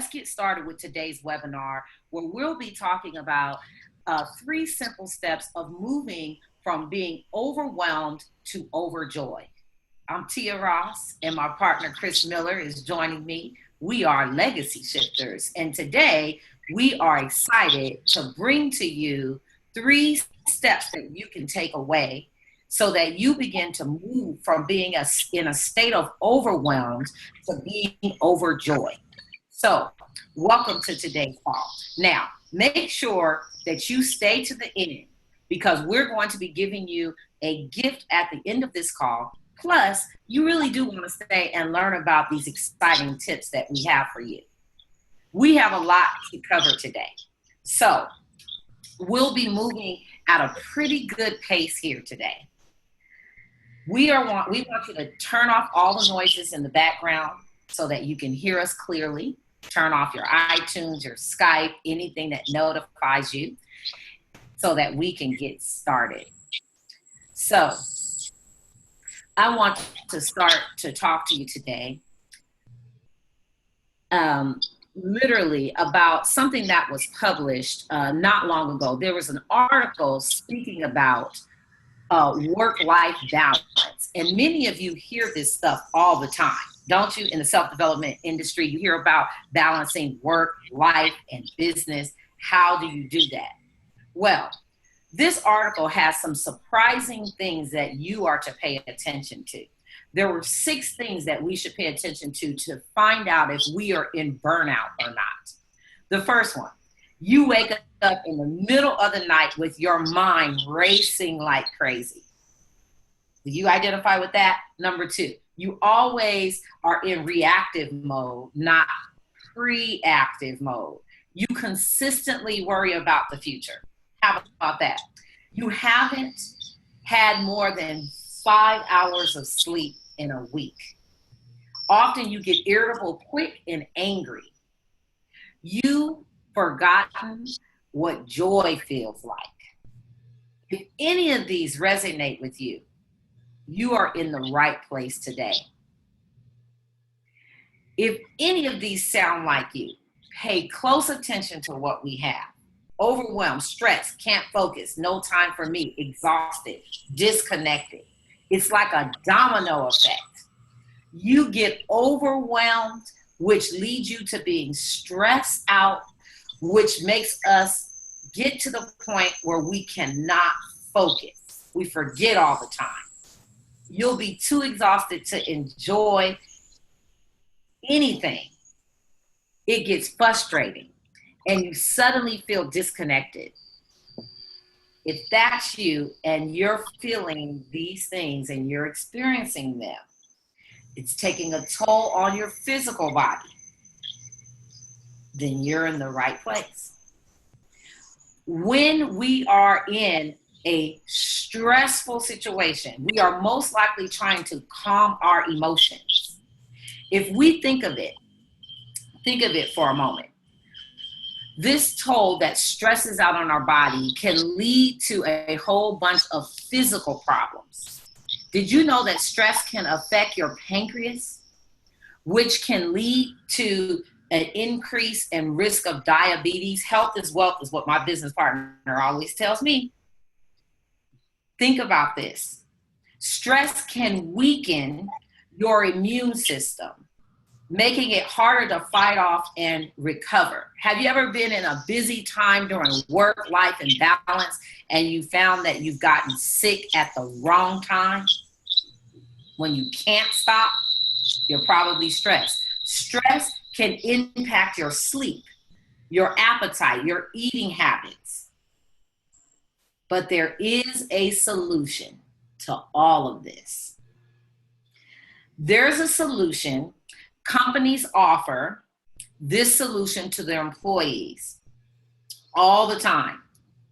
get started with today's webinar where we'll be talking about 3 simple steps of moving from being overwhelmed to overjoyed. I'm Tia Ross, and my partner Chris Miller is joining me. We are legacy shifters, and today we are excited to bring to you 3 steps that you can take away so that you begin to move from being in a state of overwhelmed to being overjoyed. So, welcome to today's call. Now, make sure that you stay to the end because we're going to be giving you a gift at the end of this call. Plus, you really do want to stay and learn about these exciting tips that we have for you. We have a lot to cover today. So, we'll be moving at a pretty good pace here today. We want you to turn off all the noises in the background so that you can hear us clearly. Turn off your iTunes, your Skype, anything that notifies you so that we can get started. So, I want to start to talk to you today literally about something that was published not long ago. There was an article speaking about work-life balance. And many of you hear this stuff all the time, don't you? In the self-development industry, you hear about balancing work, life, and business. How do you do that? Well, this article has some surprising things that you are to pay attention to. There were 6 things that we should pay attention to find out if we are in burnout or not. The first one, you wake up in the middle of the night with your mind racing like crazy. Do you identify with that? Number 2, you always are in reactive mode, not reactive mode. You consistently worry about the future. How about that? You haven't had more than 5 hours of sleep in a week. Often you get irritable quick and angry. You've forgotten what joy feels like. If any of these resonate with you, you are in the right place today. If any of these sound like you, pay close attention to what we have. Overwhelmed, stressed, can't focus, no time for me, exhausted, disconnected. It's like a domino effect. You get overwhelmed, which leads you to being stressed out, which makes us get to the point where we cannot focus. We forget all the time. You'll be too exhausted to enjoy anything. It gets frustrating and you suddenly feel disconnected. If that's you and you're feeling these things and you're experiencing them, it's taking a toll on your physical body, then you're in the right place. When we are in a stressful situation, we are most likely trying to calm our emotions. If we think of it for a moment. This toll that stresses out on our body can lead to a whole bunch of physical problems. Did you know that stress can affect your pancreas, which can lead to an increase in risk of diabetes? Health is wealth is what my business partner always tells me. Think about this. Stress can weaken your immune system, making it harder to fight off and recover. Have you ever been in a busy time during work, life, and balance, and you found that you've gotten sick at the wrong time? When you can't stop, you're probably stressed. Stress can impact your sleep, your appetite, your eating habits. But there is a solution to all of this. There's a solution. Companies offer this solution to their employees all the time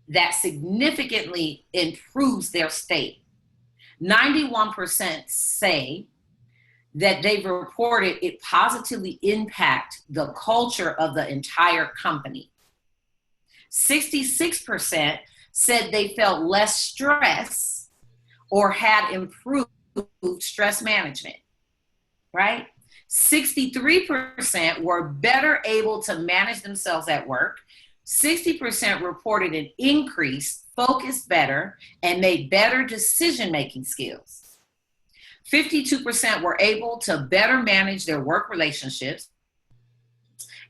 that significantly improves their state. 91% say that they've reported it positively impact the culture of the entire company. 66% said they felt less stress or had improved stress management, right? 63% were better able to manage themselves at work. 60% reported an increase, focused better, and made better decision-making skills. 52% were able to better manage their work relationships,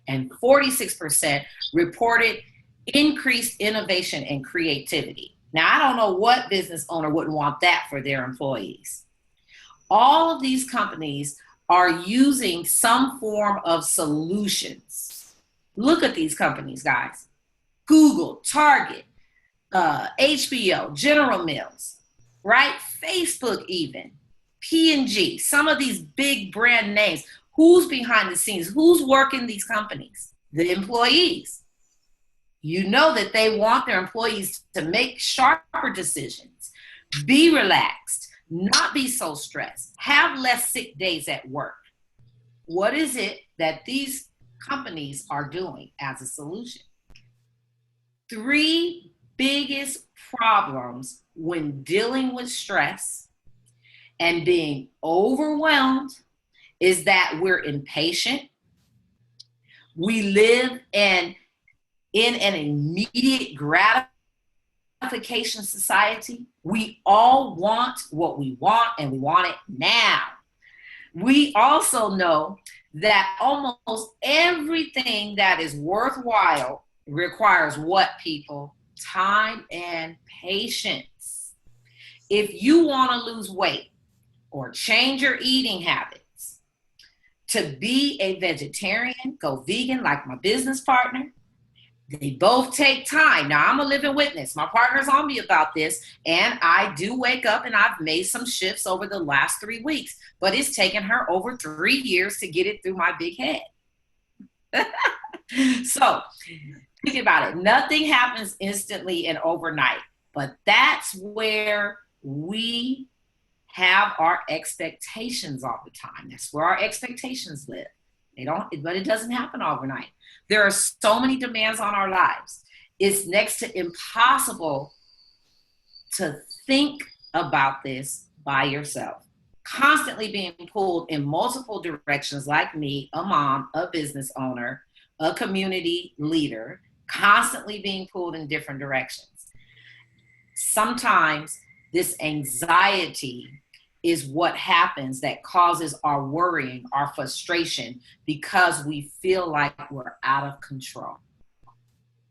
and 46% reported increased innovation and creativity. Now, I don't know what business owner wouldn't want that for their employees. All of these companies are using some form of solutions. Look at these companies, guys. Google, Target, HBO, General Mills, right? Facebook even, P&G, some of these big brand names. Who's behind the scenes? Who's working these companies? The employees. You know that they want their employees to make sharper decisions, be relaxed, not be so stressed, have less sick days at work. What is it that these companies are doing as a solution? 3 biggest problems when dealing with stress and being overwhelmed is that we're impatient. We live in an immediate gratification society. We all want what we want, and we want it now. We also know that almost everything that is worthwhile requires what, people? Time and patience. If you want to lose weight or change your eating habits, to be a vegetarian, go vegan like my business partner, they both take time. Now, I'm a living witness. My partner's on me about this, and I do wake up and I've made some shifts over the last 3 weeks, but it's taken her over 3 years to get it through my big head. So think about it. Nothing happens instantly and overnight, but that's where we have our expectations all the time. That's where our expectations live. But it doesn't happen overnight. There are so many demands on our lives. It's next to impossible to think about this by yourself. Constantly being pulled in multiple directions, like me, a mom, a business owner, a community leader, constantly being pulled in different directions. Sometimes this anxiety is what happens that causes our worrying, our frustration, because we feel like we're out of control.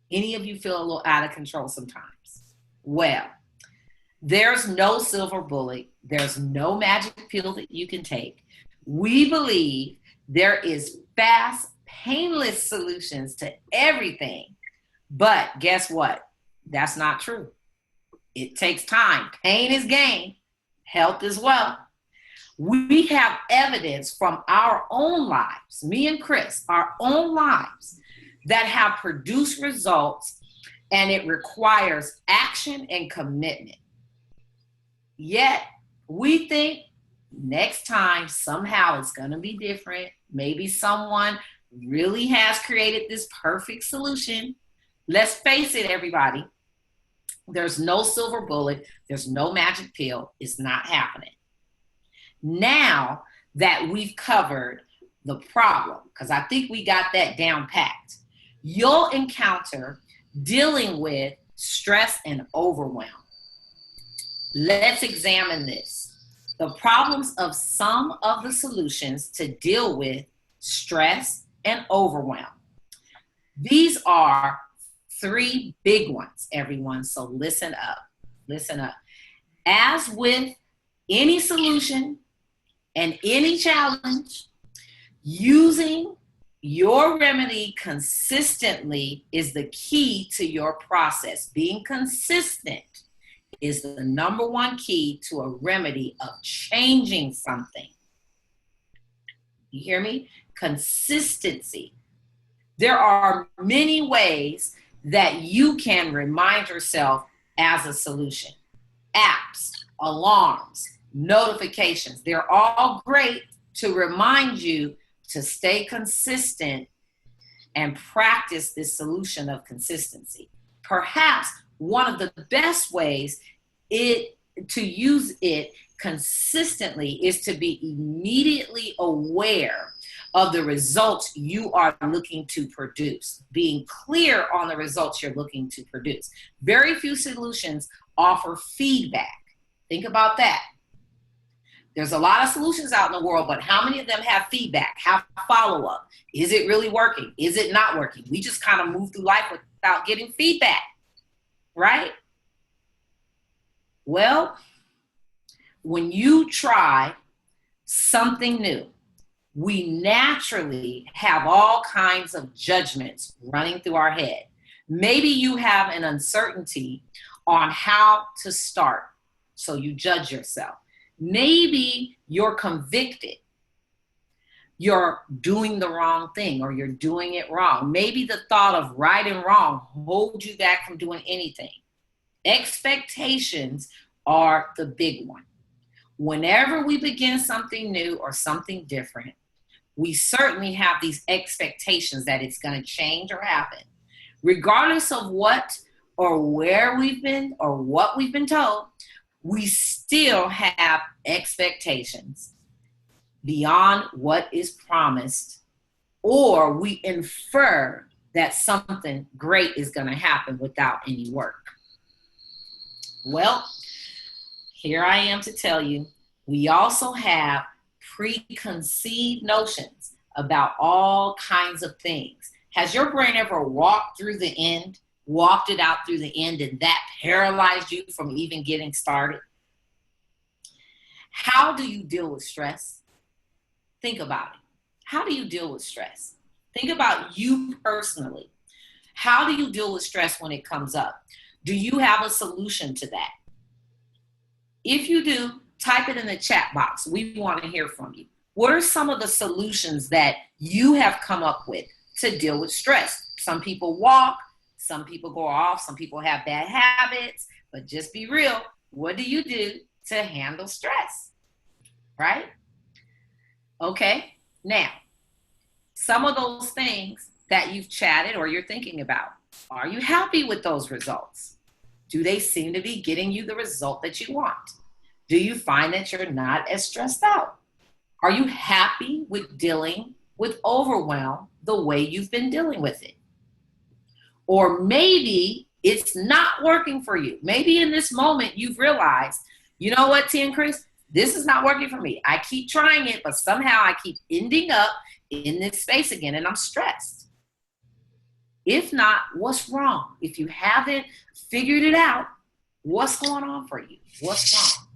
Any of you feel a little out of control sometimes? Well, there's no silver bullet. There's no magic pill that you can take. We believe there is fast, painless solutions to everything. But guess what? That's not true. It takes time. Pain is gain. Health as well. We have evidence from our own lives, me and Kris, our own lives, that have produced results, and it requires action and commitment. Yet we think next time somehow it's going to be different. Maybe someone really has created this perfect solution. Let's face it, everybody. There's no silver bullet. There's no magic pill. It's not happening. Now that we've covered the problem, because I think we got that down packed, you'll encounter dealing with stress and overwhelm. Let's examine this. The problems of some of the solutions to deal with stress and overwhelm. These are 3 big ones, everyone. So listen up. Listen up. As with any solution and any challenge, using your remedy consistently is the key to your process. Being consistent is the number 1 key to a remedy of changing something. You hear me? Consistency. There are many ways that you can remind yourself as a solution. Apps, alarms, notifications, they're all great to remind you to stay consistent and practice this solution of consistency. Perhaps one of the best ways to use it consistently is to be immediately aware of the results you are looking to produce. Being clear on the results you're looking to produce. Very few solutions offer feedback. Think about that. There's a lot of solutions out in the world, but how many of them have feedback, have follow-up? Is it really working? Is it not working? We just kind of move through life without getting feedback, right? Well, when you try something new, we naturally have all kinds of judgments running through our head. Maybe you have an uncertainty on how to start, so you judge yourself. Maybe you're convicted. You're doing the wrong thing or you're doing it wrong. Maybe the thought of right and wrong holds you back from doing anything. Expectations are the big one. Whenever we begin something new or something different, we certainly have these expectations that it's going to change or happen. Regardless of what or where we've been or what we've been told, we still have expectations beyond what is promised, or we infer that something great is going to happen without any work. Well, here I am to tell you, we also have preconceived notions about all kinds of things. Has your brain ever walked it out through the end, and that paralyzed you from even getting started? How do you deal with stress? Think about it. How do you deal with stress? Think about you personally. How do you deal with stress when it comes up? Do you have a solution to that? If you do, type it in the chat box. We want to hear from you. What are some of the solutions that you have come up with to deal with stress? Some people walk, some people go off, some people have bad habits, but just be real. What do you do to handle stress? Right? Okay. Now, some of those things that you've chatted or you're thinking about, are you happy with those results? Do they seem to be getting you the result that you want? Do you find that you're not as stressed out? Are you happy with dealing with overwhelm the way you've been dealing with it? Or maybe it's not working for you. Maybe in this moment you've realized, you know what, T and Kris, this is not working for me. I keep trying it, but somehow I keep ending up in this space again and I'm stressed. If not, what's wrong? If you haven't figured it out, what's going on for you? What's wrong?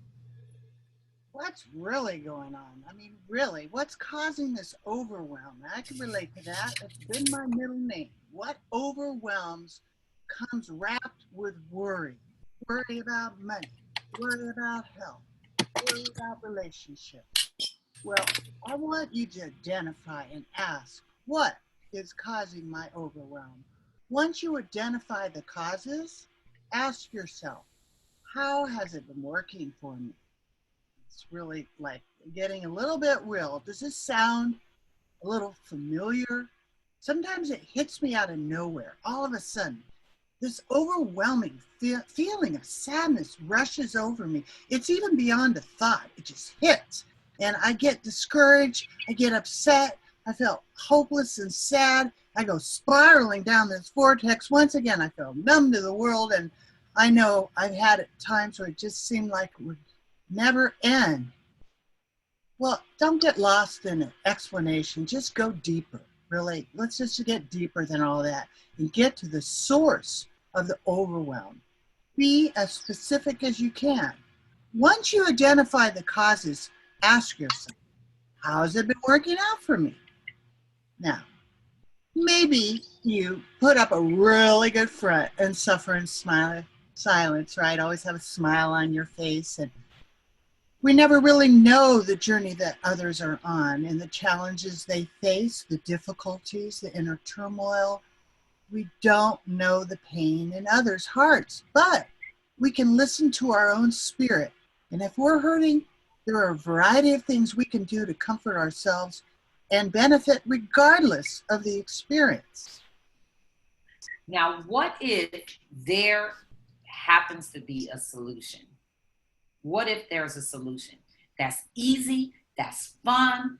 What's really going on? I mean, really, what's causing this overwhelm? I can relate to that. It's been my middle name. What overwhelms comes wrapped with worry. Worry about money, worry about health, worry about relationships. Well, I want you to identify and ask, what is causing my overwhelm? Once you identify the causes, ask yourself, how has it been working for me? It's really like getting a little bit real. Does this sound a little familiar? Sometimes it hits me out of nowhere. All of a sudden, this overwhelming feeling of sadness rushes over me. It's even beyond a thought. It just hits. And I get discouraged. I get upset. I feel hopeless and sad. I go spiraling down this vortex. Once again, I feel numb to the world. And I know I've had times where it just seemed like it would never end. Well, don't get lost in an explanation. Just go deeper. Really, let's just get deeper than all that and get to the source of the overwhelm. Be as specific as you can. Once you identify the causes, ask yourself, how has it been working out for me? Now, maybe you put up a really good front and suffer in silence, right? Always have a smile on your face. And we never really know the journey that others are on and the challenges they face, the difficulties, the inner turmoil. We don't know the pain in others' hearts, but we can listen to our own spirit. And if we're hurting, there are a variety of things we can do to comfort ourselves and benefit regardless of the experience. Now, what if there happens to be a solution? What if there's a solution that's easy, that's fun,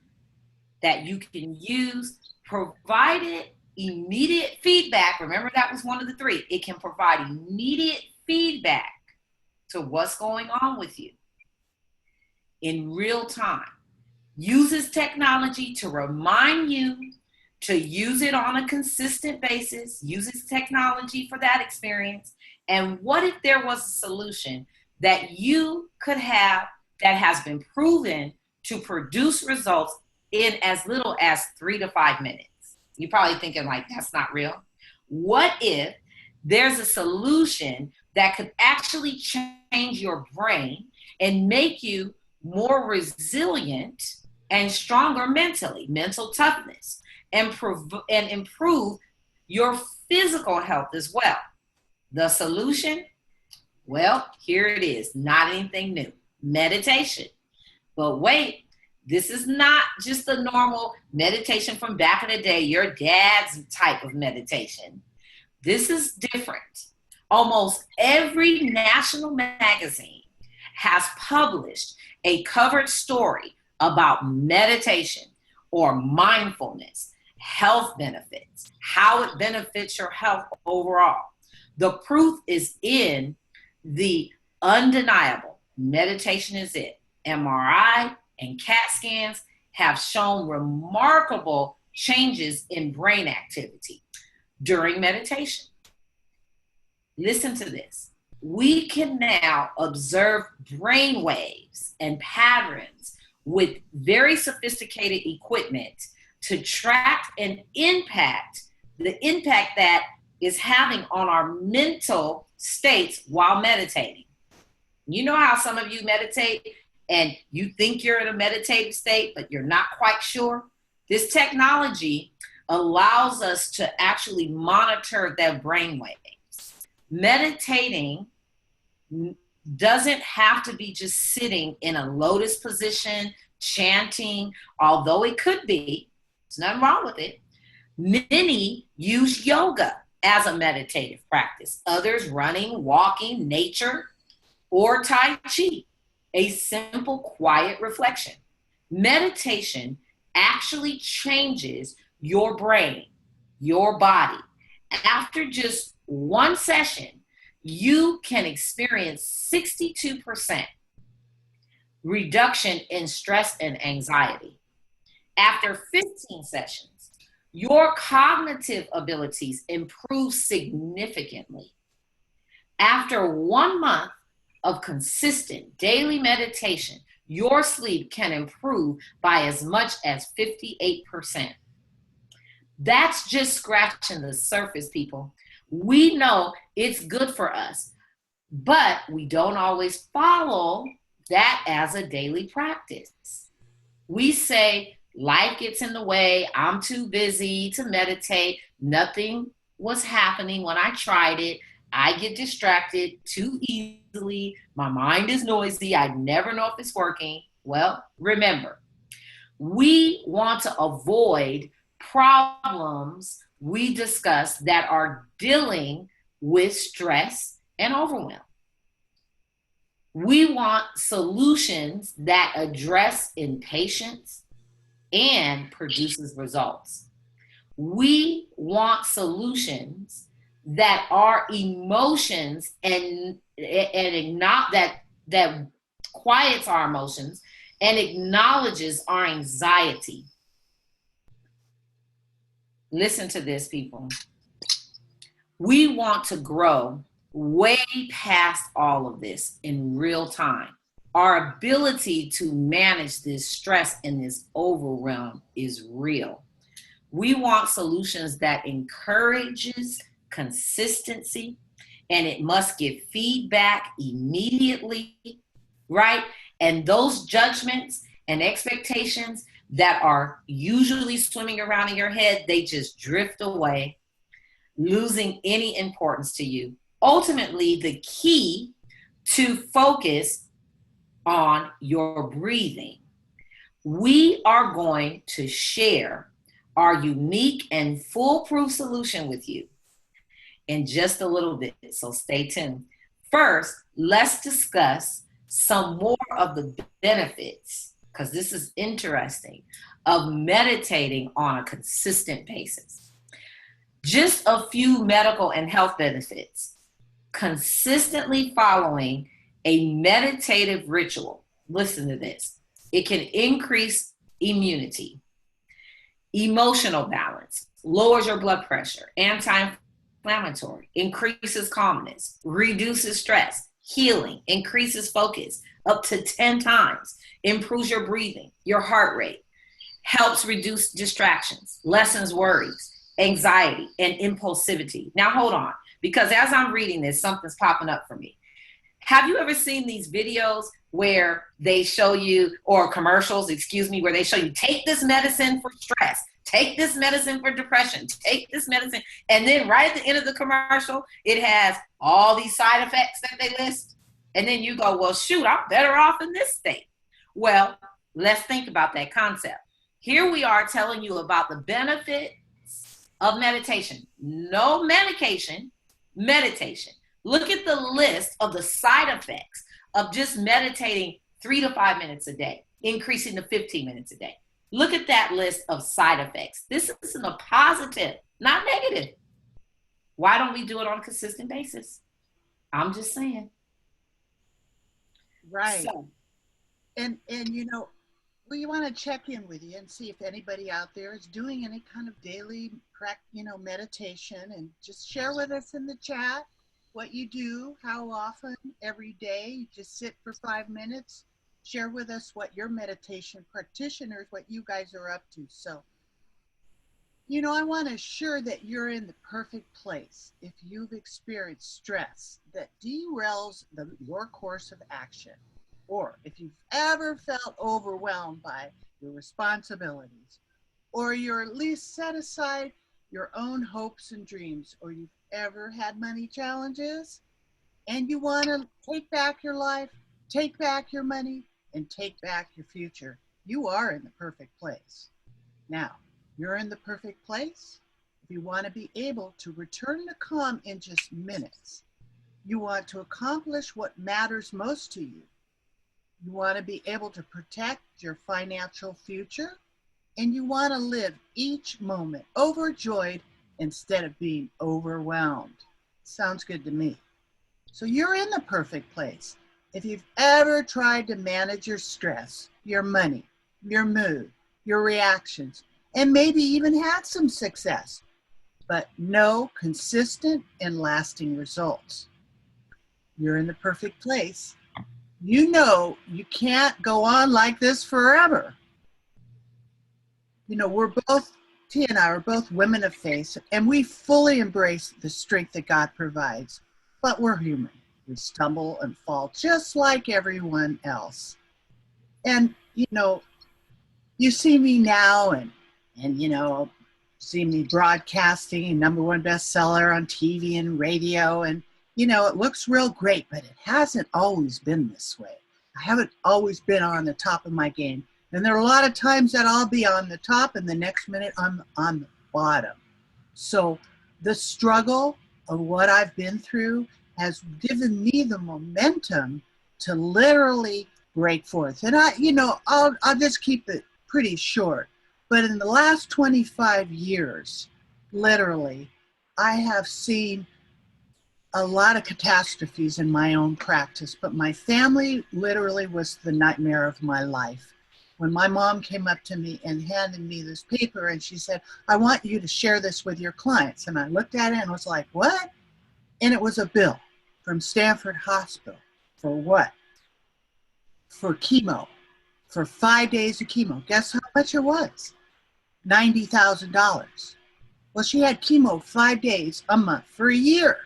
that you can use, provided immediate feedback. Remember, that was one of the three. It can provide immediate feedback to what's going on with you in real time. Uses technology to remind you to use it on a consistent basis, uses technology for that experience. And what if there was a solution that you could have that has been proven to produce results in as little as 3 to 5 minutes? You're probably thinking like, that's not real. What if there's a solution that could actually change your brain and make you more resilient and stronger mentally, mental toughness, and improve your physical health as well? The solution? Well, here it is. Not anything new. Meditation. But wait, this is not just the normal meditation from back in the day, your dad's type of meditation. This is different. Almost every national magazine has published a covered story about meditation or mindfulness, health benefits, how it benefits your health overall. The proof is in the undeniable. Meditation is it. MRI and CAT scans have shown remarkable changes in brain activity during meditation. Listen to this. We can now observe brain waves and patterns with very sophisticated equipment to track and the impact that is having on our mental states while meditating. You know how some of you meditate and you think you're in a meditative state, but you're not quite sure? This technology allows us to actually monitor their brain waves. Meditating doesn't have to be just sitting in a lotus position, chanting, although it could be. There's nothing wrong with it. Many use yoga as a meditative practice. Others running, walking, nature, or Tai Chi, a simple, quiet reflection. Meditation actually changes your brain, your body. After just one session, you can experience 62% reduction in stress and anxiety. After 15 sessions, your cognitive abilities improve significantly. After 1 month of consistent daily meditation, your sleep can improve by as much as 58%. That's just scratching the surface, people. We know it's good for us, but we don't always follow that as a daily practice. We say, life gets in the way, I'm too busy to meditate, nothing was happening when I tried it, I get distracted too easily, my mind is noisy, I never know if it's working. Well, remember, we want to avoid problems we discuss that are dealing with stress and overwhelm. We want solutions that address impatience and produces results. We want solutions that are emotions and that quiets our emotions and acknowledges our anxiety. Listen to this, people. We want to grow way past all of this in real time. Our ability to manage this stress and this overwhelm is real. We want solutions that encourages consistency, and it must give feedback immediately, right? And those judgments and expectations that are usually swimming around in your head, they just drift away, losing any importance to you. Ultimately, the key to focus on your breathing. We are going to share our unique and foolproof solution with you in just a little bit, so stay tuned. First, let's discuss some more of the benefits, because this is interesting, of meditating on a consistent basis. Just a few medical and health benefits. Consistently following a meditative ritual. Listen to this. It can increase immunity, emotional balance, lowers your blood pressure, anti-inflammatory, increases calmness, reduces stress, healing, increases focus up to 10 times, improves your breathing, your heart rate, helps reduce distractions, lessens worries, anxiety, and impulsivity. Now hold on, because as I'm reading this, something's popping up for me. Have you ever seen these videos where they show you, or commercials, where they show you, take this medicine for stress, take this medicine for depression, take this medicine, and then right at the end of the commercial, it has all these side effects that they list, and then you go, well, shoot, I'm better off in this state. Well, let's think about that concept. Here we are telling you about the benefits of meditation. No medication, meditation. Look at the list of the side effects of just meditating 3 to 5 minutes a day, increasing to 15 minutes a day. Look at that list of side effects. This is a positive, not negative. Why don't we do it on a consistent basis? I'm just saying. Right. So, and you know, we want to check in with you and see if anybody out there is doing any kind of daily, meditation, and just share with us in the chat what you do, how often, every day. You just sit for 5 minutes. Share with us what your meditation practitioners, what you guys are up to. So, you know, I want to assure that you're in the perfect place if you've experienced stress that derails your course of action, or if you've ever felt overwhelmed by your responsibilities, or you're at least set aside your own hopes and dreams, or you've ever had money challenges and you want to take back your life, take back your money, and take back your future. You are in the perfect place. Now, you're in the perfect place if you want to be able to return to calm in just minutes. You want to accomplish what matters most to you. You want to be able to protect your financial future, and you want to live each moment overjoyed instead of being overwhelmed. Sounds good to me. So you're in the perfect place if you've ever tried to manage your stress, your money, your mood, your reactions, and maybe even had some success, but no consistent and lasting results. You're in the perfect place. You know you can't go on like this forever. You know, T and I are both women of faith, and we fully embrace the strength that God provides, but we're human. We stumble and fall just like everyone else. And, you know, you see me now and you know, see me broadcasting, #1 bestseller on TV and radio, and, you know, it looks real great, but it hasn't always been this way. I haven't always been on the top of my game. And there are a lot of times that I'll be on the top and the next minute I'm on the bottom. So the struggle of what I've been through has given me the momentum to literally break forth. And I'll just keep it pretty short. But in the last 25 years, literally, I have seen a lot of catastrophes in my own practice, but my family literally was the nightmare of my life. When my mom came up to me and handed me this paper and she said, I want you to share this with your clients. And I looked at it and was like, what? And it was a bill from Stanford Hospital. For what? For chemo. For 5 days of chemo. Guess how much it was? $90,000. Well, she had chemo 5 days a month for a year,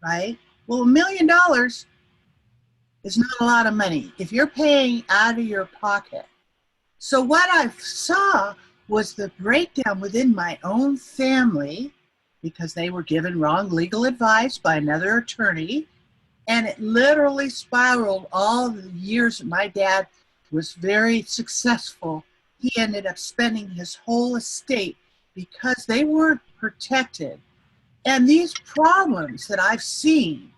right? Well, $1 million is not a lot of money if you're paying out of your pocket. So what I saw was the breakdown within my own family because they were given wrong legal advice by another attorney. And it literally spiraled all the years my dad was very successful. He ended up spending his whole estate because they weren't protected. And these problems that I've seen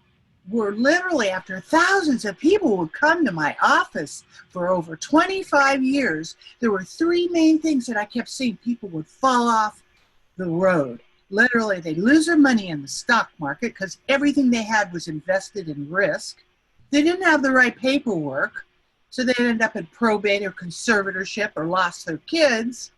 were literally, after thousands of people would come to my office for over 25 years, there were three main things that I kept seeing. People would fall off the road. Literally, they lose their money in the stock market because everything they had was invested in risk. They didn't have the right paperwork, so they ended up in probate or conservatorship or lost their kids.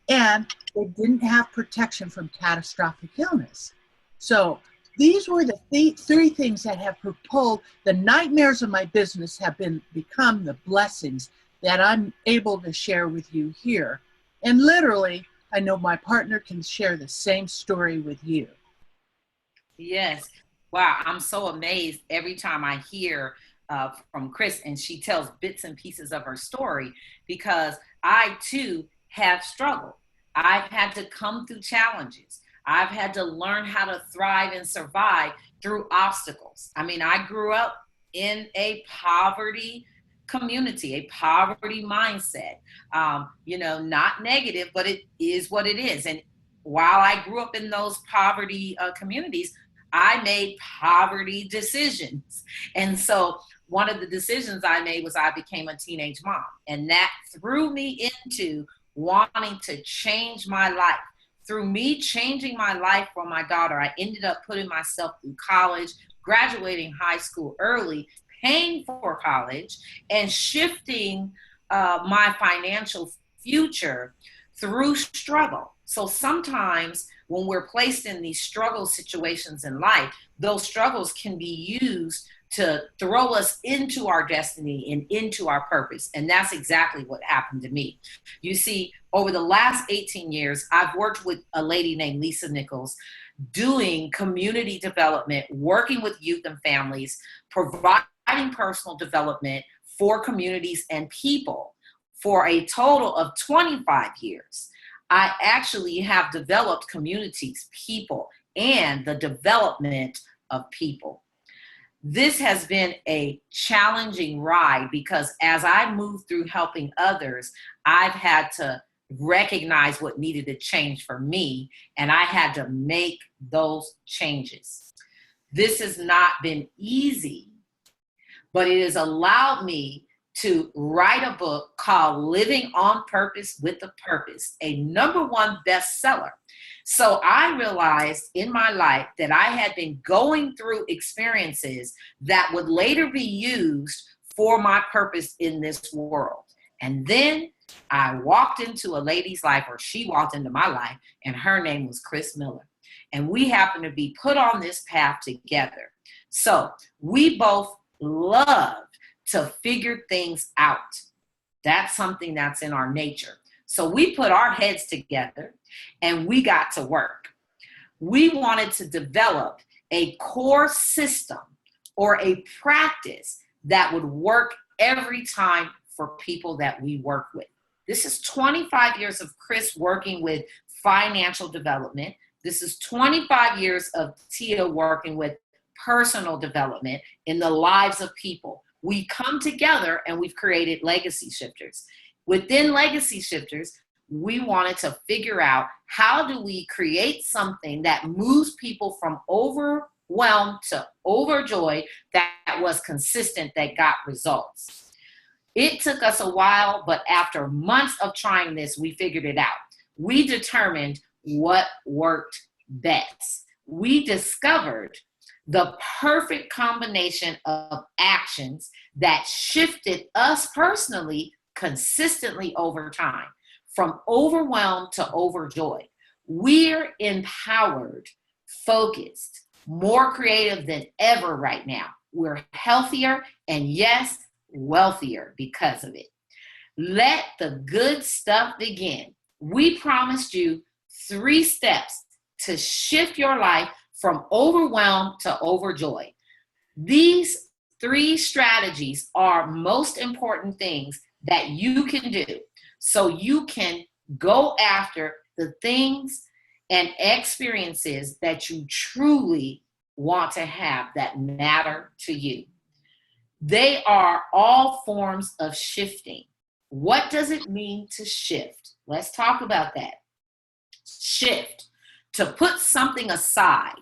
And they didn't have protection from catastrophic illness. So these were the three things that have propelled the nightmares of my business have become the blessings that I'm able to share with you here. And literally, I know my partner can share the same story with you. Yes. Wow. I'm so amazed every time I hear from Kris and she tells bits and pieces of her story, because I too have struggled. I've had to come through challenges. I've had to learn how to thrive and survive through obstacles. I mean, I grew up in a poverty community, a poverty mindset. Not negative, but it is what it is. And while I grew up in those poverty communities, I made poverty decisions. And so one of the decisions I made was I became a teenage mom. And that threw me into wanting to change my life. Through me changing my life for my daughter, I ended up putting myself through college, graduating high school early, paying for college, and shifting my financial future through struggle. So sometimes when we're placed in these struggle situations in life, those struggles can be used to throw us into our destiny and into our purpose. And that's exactly what happened to me. You see, over the last 18 years, I've worked with a lady named Lisa Nichols, doing community development, working with youth and families, providing personal development for communities and people for a total of 25 years. I actually have developed communities, people, and the development of people. This has been a challenging ride because as I move through helping others, I've had to recognize what needed to change for me, and I had to make those changes. This has not been easy, but it has allowed me to write a book called Living on Purpose with a Purpose, a #1 bestseller. So I realized in my life that I had been going through experiences that would later be used for my purpose in this world. And then I walked into a lady's life, or she walked into my life, and her name was Kris Miller. And we happened to be put on this path together. So we both love to figure things out. That's something that's in our nature. So we put our heads together and we got to work. We wanted to develop a core system or a practice that would work every time for people that we work with. This is 25 years of Kris working with financial development. This is 25 years of Tia working with personal development in the lives of people. We come together and we've created Legacy Shifters. Within Legacy Shifters, we wanted to figure out how do we create something that moves people from overwhelmed to overjoyed, that was consistent, that got results. It took us a while, but after months of trying this, we figured it out. We determined what worked best. We discovered the perfect combination of actions that shifted us personally consistently over time, from overwhelmed to overjoyed. We're empowered, focused, more creative than ever right now. We're healthier and, yes, wealthier because of it. Let the good stuff begin. We promised you 3 steps to shift your life from overwhelmed to overjoyed. These 3 strategies are most important things that you can do so you can go after the things and experiences that you truly want to have that matter to you. They are all forms of shifting. What does it mean to shift? Let's talk about that. Shift, to put something aside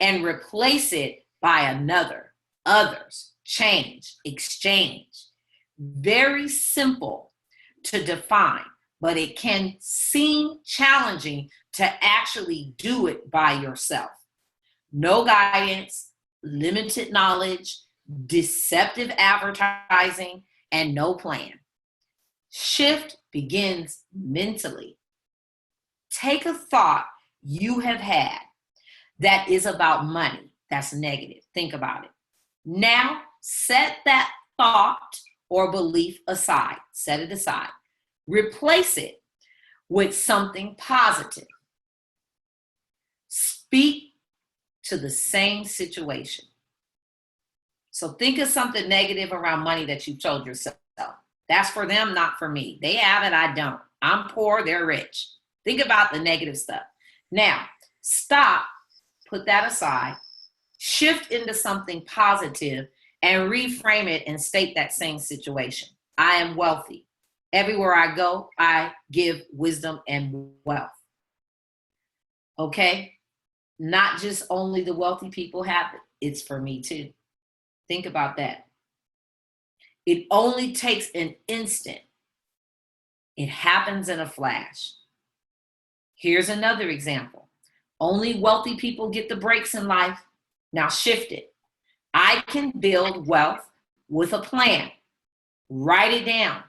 and replace it buy another, others, change, exchange. Very simple to define, but it can seem challenging to actually do it by yourself. No guidance, limited knowledge, deceptive advertising, and no plan. Shift begins mentally. Take a thought you have had that is about money, that's negative. Think about it. Now, set that thought or belief aside. Set it aside. Replace it with something positive. Speak to the same situation. So think of something negative around money that you told yourself. That's for them, not for me. They have it, I don't. I'm poor, they're rich. Think about the negative stuff. Now, stop, put that aside, shift into something positive, and reframe it and state that same situation. I am wealthy. Everywhere I go, I give wisdom and wealth. Okay? Not just only the wealthy people have it, it's for me too. Think about that. It only takes an instant. It happens in a flash. Here's another example. Only wealthy people get the breaks in life. Now shift it. I can build wealth with a plan. Write it down.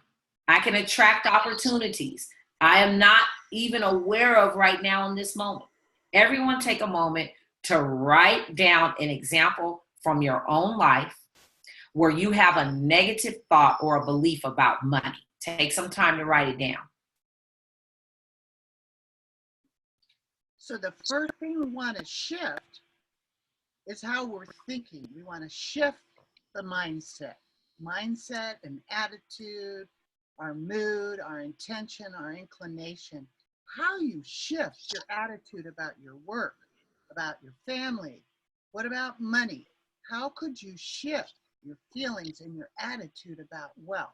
I can attract opportunities I am not even aware of right now in this moment. Everyone take a moment to write down an example from your own life where you have a negative thought or a belief about money. Take some time to write it down. So the first thing we want to shift is how we're thinking. We want to shift the mindset and attitude, our mood, our intention, our inclination. How you shift your attitude about your work, about your family. What about money? How could you shift your feelings and your attitude about wealth?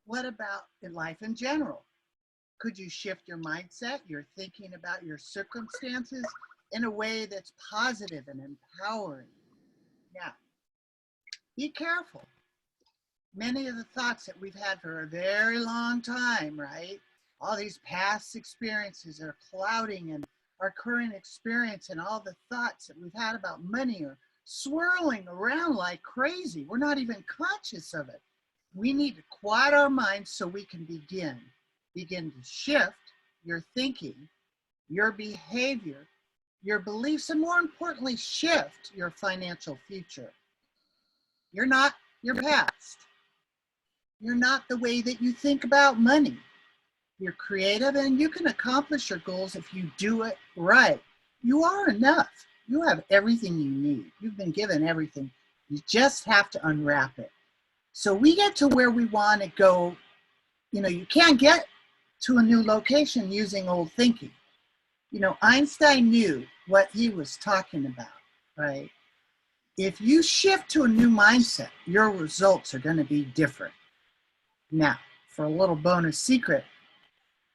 What about in life in general? Could you shift your mindset, your thinking about your circumstances in a way that's positive and empowering? Now, be careful. Many of the thoughts that we've had for a very long time, right? All these past experiences are clouding and our current experience, and all the thoughts that we've had about money are swirling around like crazy. We're not even conscious of it. We need to quiet our minds so we can begin to shift your thinking, your behavior, your beliefs, and more importantly, shift your financial future. You're not your past. You're not the way that you think about money. You're creative and you can accomplish your goals if you do it right. You are enough. You have everything you need. You've been given everything. You just have to unwrap it. So we get to where we want to go. You know, you can't get to a new location using old thinking. You know, Einstein knew what he was talking about, right? If you shift to a new mindset, your results are going to be different. Now, for a little bonus secret,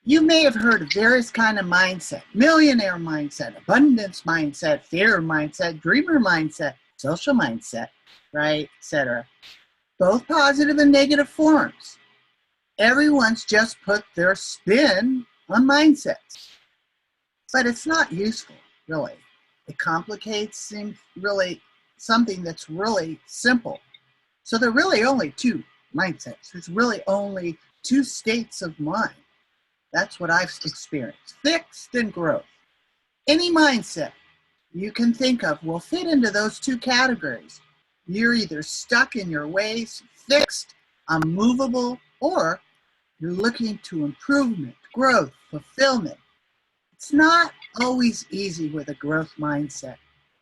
you may have heard of various kind of mindset: millionaire mindset, abundance mindset, fear mindset, dreamer mindset, social mindset, right, etc. Both positive and negative forms. Everyone's just put their spin on mindsets. But it's not useful, really. It complicates things, really, something that's really simple. So there are really only two mindsets. There's really only two states of mind. That's what I've experienced: fixed and growth. Any mindset you can think of will fit into those two categories. You're either stuck in your ways, fixed, unmovable, or you're looking to improvement, growth, fulfillment. It's not always easy with a growth mindset.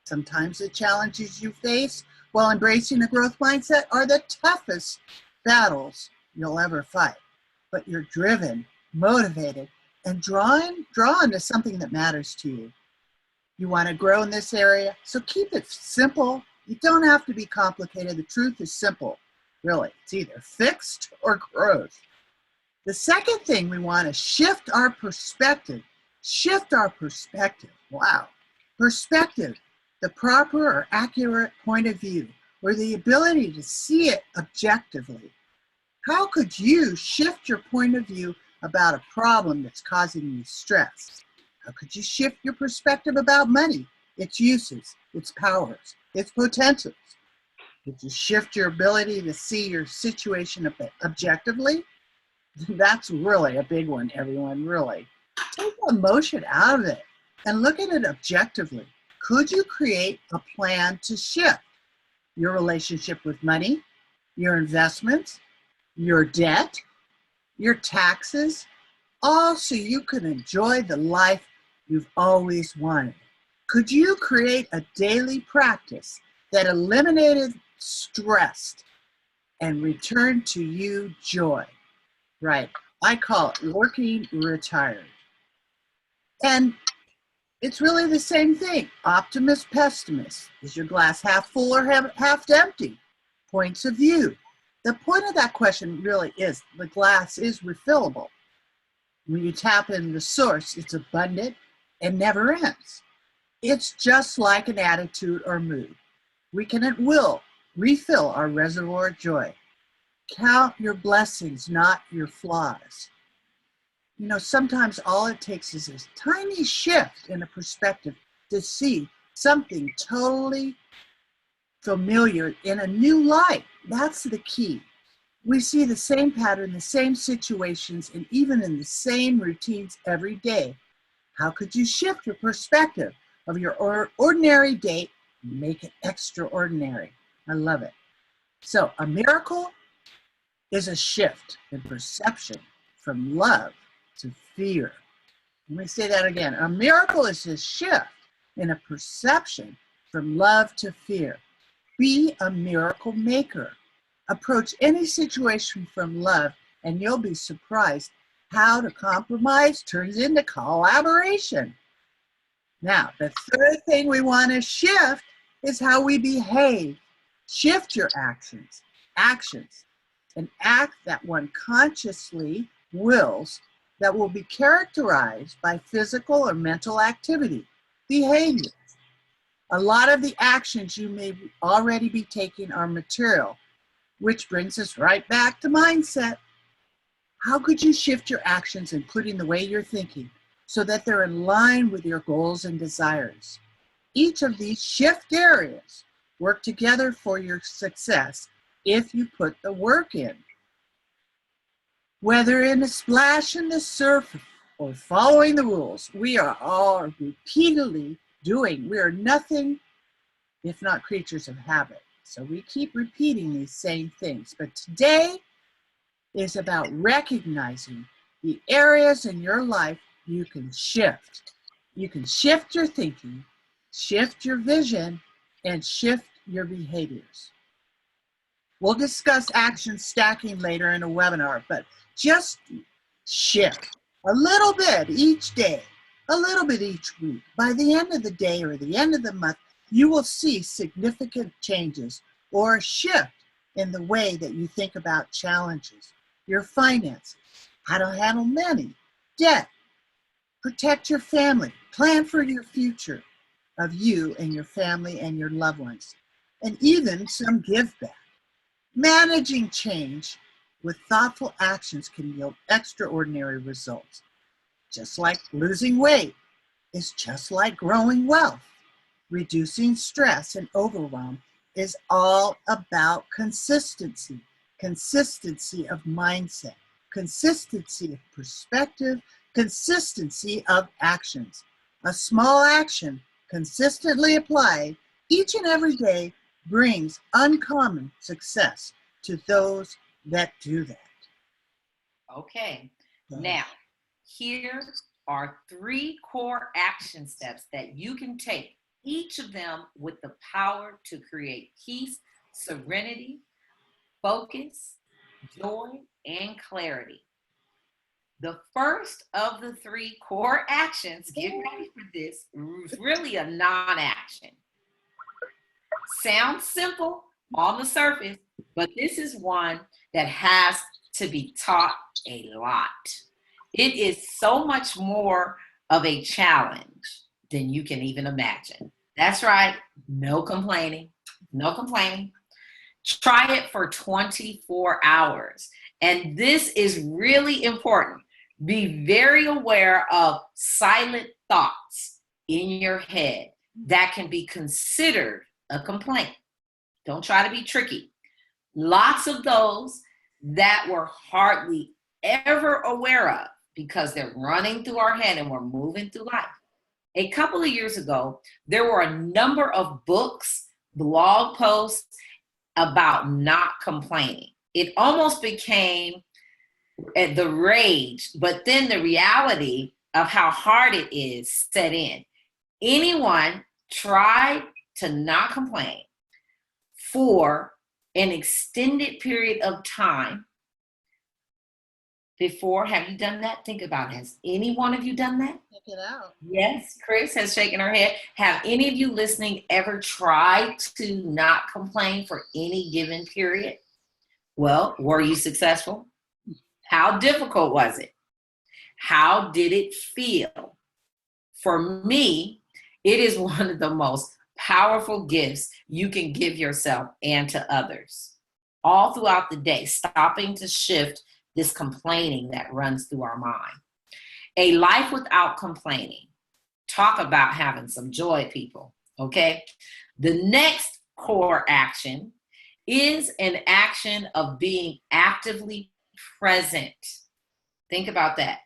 Sometimes the challenges you face while embracing a growth mindset are the toughest battles you'll ever fight. But you're driven, motivated, and drawn to something that matters to you. You want to grow in this area, so keep it simple. You don't have to be complicated. The truth is simple, really. It's either fixed or growth. The second thing, we want to shift our perspective. Shift our perspective. Wow. Perspective the proper or accurate point of view, or the ability to see it objectively. How could you shift your point of view about a problem that's causing you stress? How could you shift your perspective about money, its uses, its powers, its potentials? Could you shift your ability to see your situation objectively? That's really a big one, everyone, really. Take the emotion out of it and look at it objectively. Could you create a plan to shift your relationship with money, your investments, your debt, your taxes, all so you can enjoy the life you've always wanted? Could you create a daily practice that eliminated stress and returned to you joy? Right. I call it working retired. And it's really the same thing. Optimist, pessimist. Is your glass half full or half empty? Points of view. The point of that question really is the glass is refillable. When you tap in the source, it's abundant and never ends. It's just like an attitude or mood. We can at will refill our reservoir of joy. Count your blessings, not your flaws. You know, sometimes all it takes is a tiny shift in a perspective to see something totally familiar in a new light. That's the key. We see the same pattern, the same situations, and even in the same routines every day. How could you shift your perspective of your ordinary day and make it extraordinary? I love it. So a miracle is a shift in perception from love to fear. Let me say that again. A miracle is a shift in a perception from love to fear. Be a miracle maker. Approach any situation from love, and you'll be surprised how to compromise turns into collaboration. Now, the third thing we want to shift is how we behave. Shift your actions, an act that one consciously wills that will be characterized by physical or mental activity, behavior. A lot of the actions you may already be taking are material, which brings us right back to mindset. How could you shift your actions, including the way you're thinking, so that they're in line with your goals and desires? Each of these shift areas work together for your success if you put the work in. Whether in a splash in the surf or following the rules, we are all repeatedly doing. We are nothing if not creatures of habit. So we keep repeating these same things. But today is about recognizing the areas in your life you can shift. You can shift your thinking, shift your vision, and shift your behaviors. We'll discuss action stacking later in a webinar, but just shift a little bit each day, a little bit each week. By the end of the day or the end of the month, you will see significant changes or a shift in the way that you think about challenges, your finances, how to handle money, debt, protect your family, plan for your future of you and your family and your loved ones, and even some give back. Managing change with thoughtful actions can yield extraordinary results. Just like losing weight is just like growing wealth. Reducing stress and overwhelm is all about consistency of mindset, consistency of perspective, consistency of actions. A small action consistently applied each and every day brings uncommon success to those that do that. Okay, now here are 3 core action steps that you can take, each of them with the power to create peace, serenity, focus, joy, and clarity. The first of the 3 core actions, get ready for this, is really a non-action. Sounds simple on the surface, but this is one that has to be taught a lot. It is so much more of a challenge than you can even imagine. That's right. No complaining. No complaining. Try it for 24 hours. And this is really important. Be very aware of silent thoughts in your head that can be considered a complaint. Don't try to be tricky. Lots of those that we're hardly ever aware of because they're running through our head and we're moving through life. A couple of years ago, there were a number of books, blog posts about not complaining. It almost became the rage, but then the reality of how hard it is set in. Anyone try to not complain for an extended period of time before? Have you done that? Think about it. Has any one of you done that? Check it out. Yes, Kris has shaken her head. Have any of you listening ever tried to not complain for any given period? Well, were you successful? How difficult was it? How did it feel? For me, it is one of the most powerful gifts you can give yourself and to others. All throughout the day, stopping to shift this complaining that runs through our mind. A life without complaining. Talk about having some joy, people, okay? The next core action is an action of being actively present. Think about that.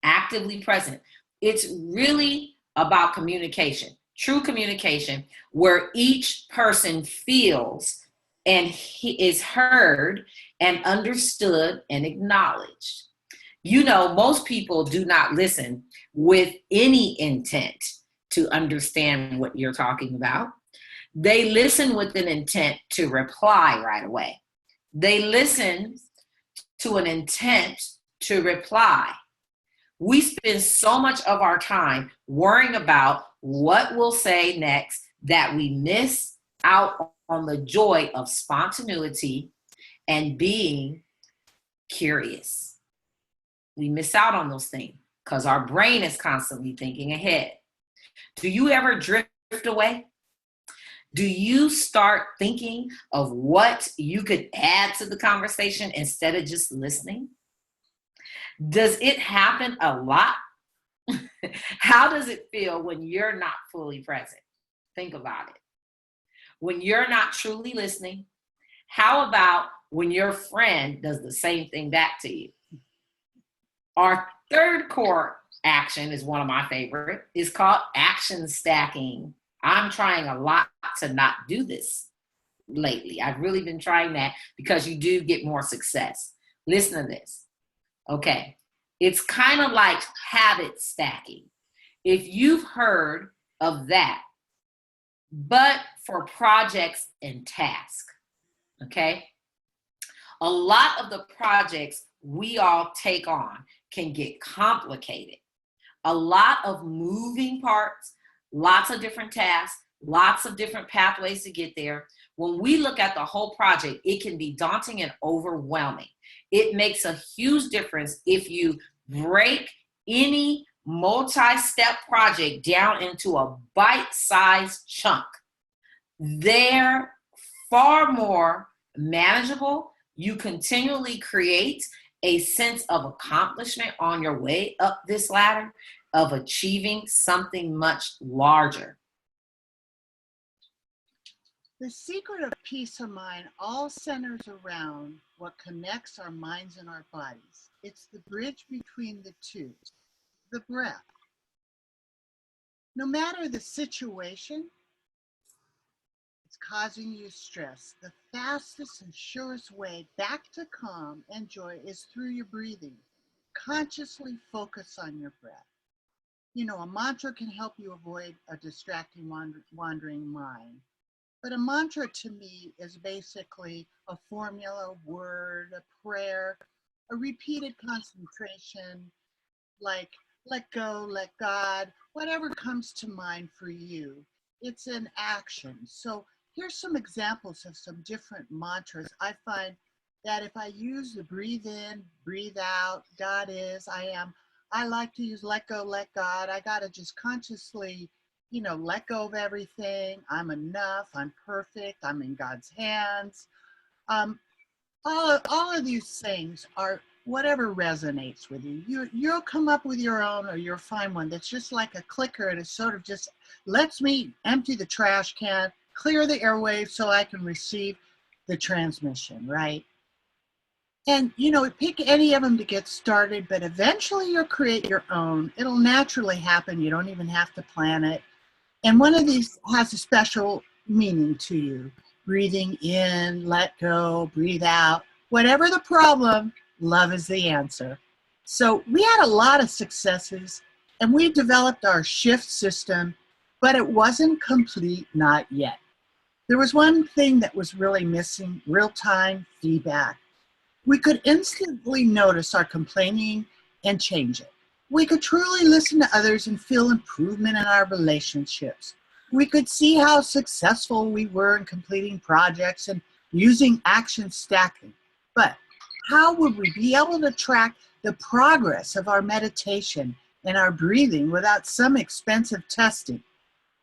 Actively present. It's really about communication, true communication, where each person feels and he is heard and understood and acknowledged. You know, most people do not listen with any intent to understand what you're talking about. They listen with an intent to reply right away. They listen to an intent to reply. We spend so much of our time worrying about what we'll say next that we miss out on the joy of spontaneity and being curious. We miss out on those things because our brain is constantly thinking ahead. Do you ever drift away? Do you start thinking of what you could add to the conversation instead of just listening? Does it happen a lot? How does it feel when you're not fully present? Think about it. When you're not truly listening, how about when your friend does the same thing back to you? Our third core action is one of my favorite. It's called action stacking. I'm trying a lot to not do this lately. I've really been trying that because you do get more success. Listen to this. Okay. It's kind of like habit stacking. If you've heard of that, but for projects and tasks, okay? A lot of the projects we all take on can get complicated. A lot of moving parts, lots of different tasks, lots of different pathways to get there. When we look at the whole project, it can be daunting and overwhelming. It makes a huge difference if you break any multi-step project down into a bite-sized chunk. They're far more manageable. You continually create a sense of accomplishment on your way up this ladder of achieving something much larger. The secret of peace of mind all centers around what connects our minds and our bodies. It's the bridge between the two, the breath. No matter the situation, it's causing you stress. The fastest and surest way back to calm and joy is through your breathing. Consciously focus on your breath. You know, a mantra can help you avoid a distracting, wandering mind. But a mantra to me is basically a formula, a word, a prayer, a repeated concentration, like let go, let God, whatever comes to mind for you. It's an action. So here's some examples of some different mantras. I find that if I use the breathe in, breathe out, God is, I am, I like to use let go, let God. I got to just consciously let go of everything. I'm enough. I'm perfect. I'm in God's hands. Um, all of these things are whatever resonates with you. You'll come up with your own, or you'll find one that's just like a clicker, and it sort of just lets me empty the trash can, clear the airwaves so I can receive the transmission, right? And pick any of them to get started, but eventually you'll create your own. It'll naturally happen. You don't even have to plan it. And one of these has a special meaning to you. Breathing in, let go, breathe out. Whatever the problem, love is the answer. So we had a lot of successes, and we developed our shift system, but it wasn't complete, not yet. There was one thing that was really missing: real-time feedback. We could instantly notice our complaining and change it. We could truly listen to others and feel improvement in our relationships. We could see how successful we were in completing projects and using action stacking. But how would we be able to track the progress of our meditation and our breathing without some expensive testing?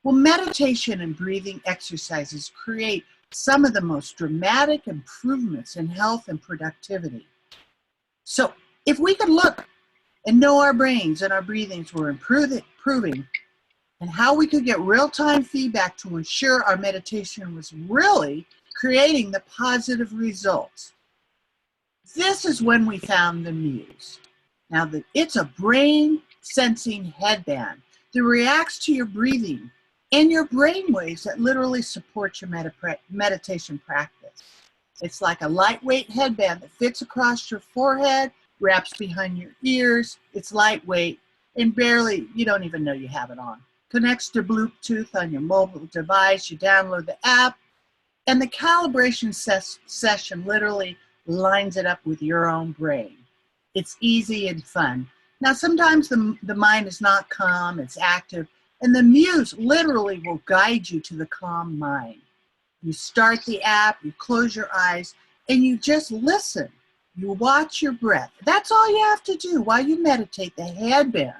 Well, meditation and breathing exercises create some of the most dramatic improvements in health and productivity. So if we could look and know our brains and our breathings were improving, and how we could get real-time feedback to ensure our meditation was really creating the positive results. This is when we found the Muse. Now, it's a brain-sensing headband that reacts to your breathing and your brain waves that literally support your meditation practice. It's like a lightweight headband that fits across your forehead, wraps behind your ears. It's lightweight and you don't even know you have it on. Connects to Bluetooth on your mobile device. You download the app, and the calibration session literally lines it up with your own brain. It's easy and fun. Now, sometimes the mind is not calm, it's active, and the Muse literally will guide you to the calm mind. You start the app, you close your eyes, and you just listen. You watch your breath. That's all you have to do while you meditate. The headband,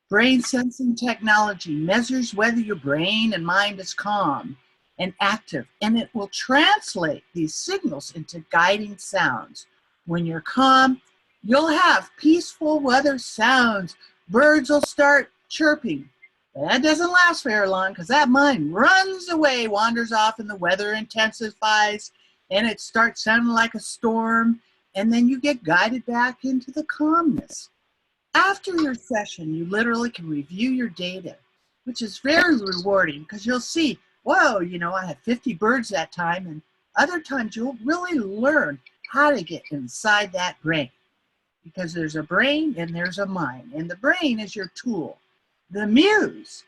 brain sensing technology, measures whether your brain and mind is calm and active, and it will translate these signals into guiding sounds. When you're calm, you'll have peaceful weather sounds. Birds will start chirping. That doesn't last very long, because that mind runs away, wanders off, and the weather intensifies, and it starts sounding like a storm, and then you get guided back into the calmness. After your session, you literally can review your data, which is very rewarding, because you'll see, whoa, I had 50 birds that time, and other times you'll really learn how to get inside that brain, because there's a brain and there's a mind, and the brain is your tool. The Muse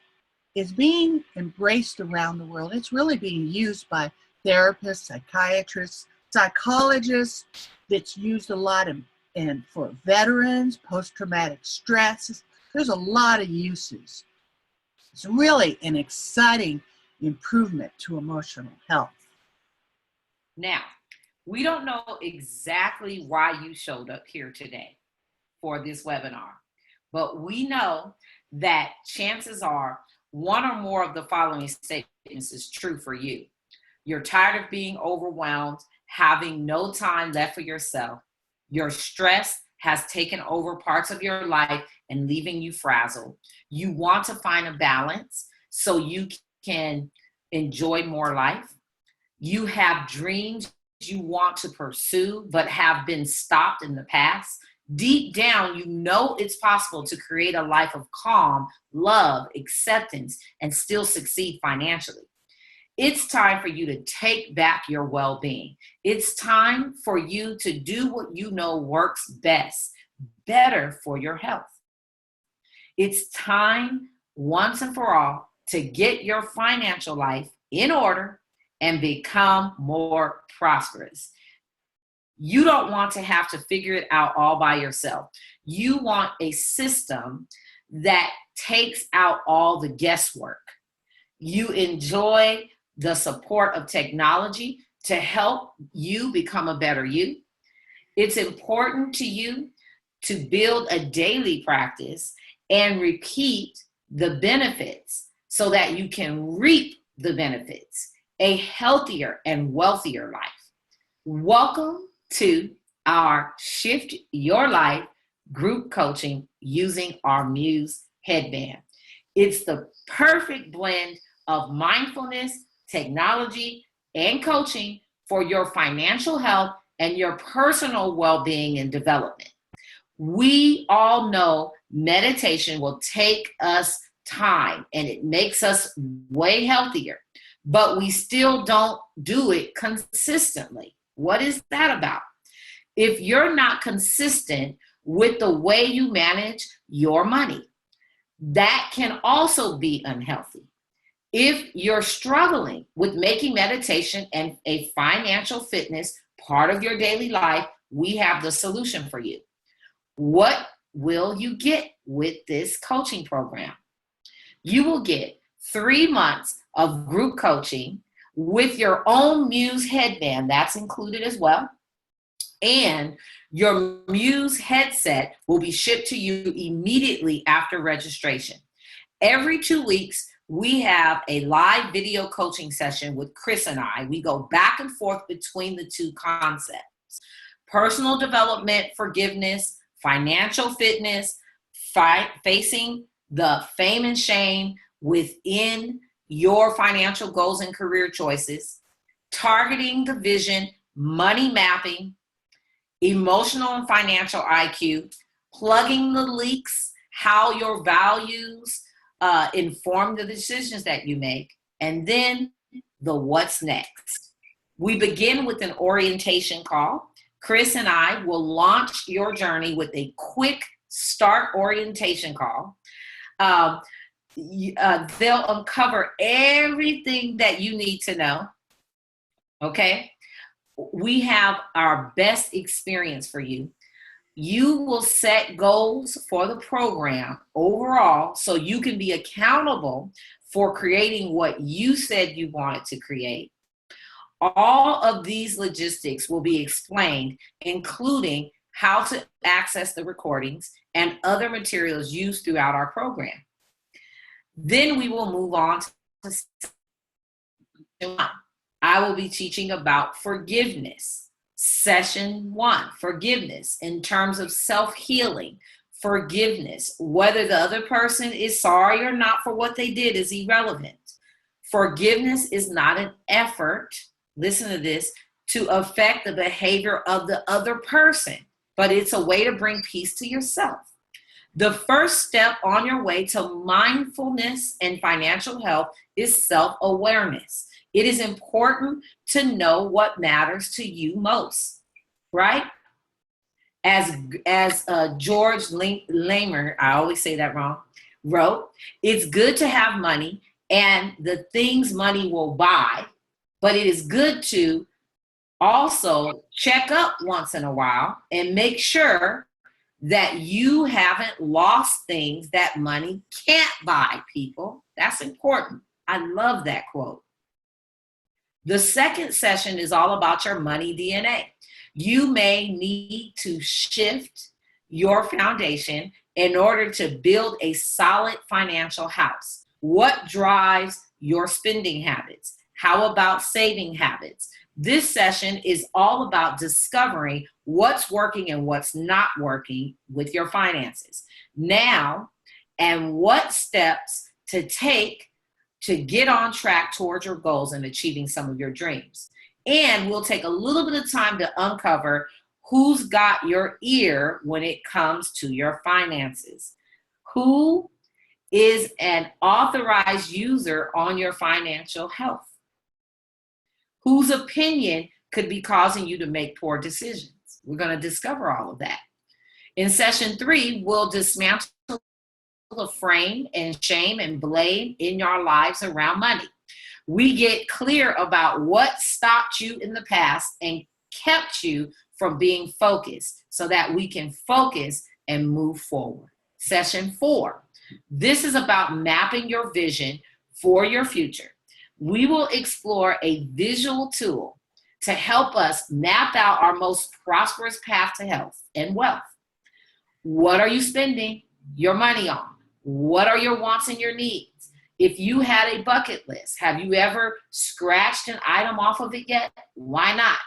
is being embraced around the world. It's really being used by therapists, psychiatrists, psychologists. It's used a lot for veterans, post-traumatic stress. There's a lot of uses. It's really an exciting improvement to emotional health. Now, we don't know exactly why you showed up here today for this webinar, but we know that chances are one or more of the following statements is true for you. You're tired of being overwhelmed, having no time left for yourself. Your stress has taken over parts of your life and leaving you frazzled. You want to find a balance so you can enjoy more life. You have dreams you want to pursue but have been stopped in the past. Deep down, you know it's possible to create a life of calm, love, acceptance, and still succeed financially. It's time for you to take back your well-being. It's time for you to do what you know works best, better for your health. It's time, once and for all, to get your financial life in order and become more prosperous. You don't want to have to figure it out all by yourself. You want a system that takes out all the guesswork. You enjoy the support of technology to help you become a better you. It's important to you to build a daily practice and repeat the benefits so that you can reap the benefits, a healthier and wealthier life. Welcome to our Shift Your Life group coaching using our Muse headband. It's the perfect blend of mindfulness, technology, and coaching for your financial health and your personal well-being and development. We all know meditation will take us time and it makes us way healthier, but we still don't do it consistently. What is that about? If you're not consistent with the way you manage your money, that can also be unhealthy. If you're struggling with making meditation and a financial fitness part of your daily life, we have the solution for you. What will you get with this coaching program? You will get 3 months of group coaching with your own Muse headband. That's included as well. And your Muse headset will be shipped to you immediately after registration. Every 2 weeks, we have a live video coaching session with Kris and I. We go back and forth between the two concepts: personal development, forgiveness, financial fitness, facing the fame and shame within your financial goals and career choices, targeting the vision, money mapping, emotional and financial IQ, plugging the leaks, how your values inform the decisions that you make, and then the what's next. We begin with an orientation call. Kris and I will launch your journey with a quick start orientation call. They'll uncover everything that you need to know. Okay? We have our best experience for you. You will set goals for the program overall so you can be accountable for creating what you said you wanted to create. All of these logistics will be explained, including how to access the recordings and other materials used throughout our program. Then we will move on to session 1. I will be teaching about forgiveness. Session 1, forgiveness in terms of self-healing. Forgiveness, whether the other person is sorry or not for what they did, is irrelevant. Forgiveness is not an effort, listen to this, to affect the behavior of the other person, but it's a way to bring peace to yourself. The first step on your way to mindfulness and financial health is self-awareness. It is important to know what matters to you most, right? As George Lamer, I always say that wrong, wrote, it's good to have money and the things money will buy, but it is good to also check up once in a while and make sure that you haven't lost things that money can't buy, people. That's important. I love that quote. The second session is all about your money DNA. You may need to shift your foundation in order to build a solid financial house. What drives your spending habits? How about saving habits? This session is all about discovering what's working and what's not working with your finances now, and what steps to take to get on track towards your goals and achieving some of your dreams. And we'll take a little bit of time to uncover who's got your ear when it comes to your finances. Who is an authorized user on your financial health? Whose opinion could be causing you to make poor decisions? We're going to discover all of that. In session 3, we'll dismantle the frame and shame and blame in your lives around money. We get clear about what stopped you in the past and kept you from being focused so that we can focus and move forward. Session 4, this is about mapping your vision for your future. We will explore a visual tool to help us map out our most prosperous path to health and wealth. What are you spending your money on? What are your wants and your needs? If you had a bucket list, have you ever scratched an item off of it yet? Why not?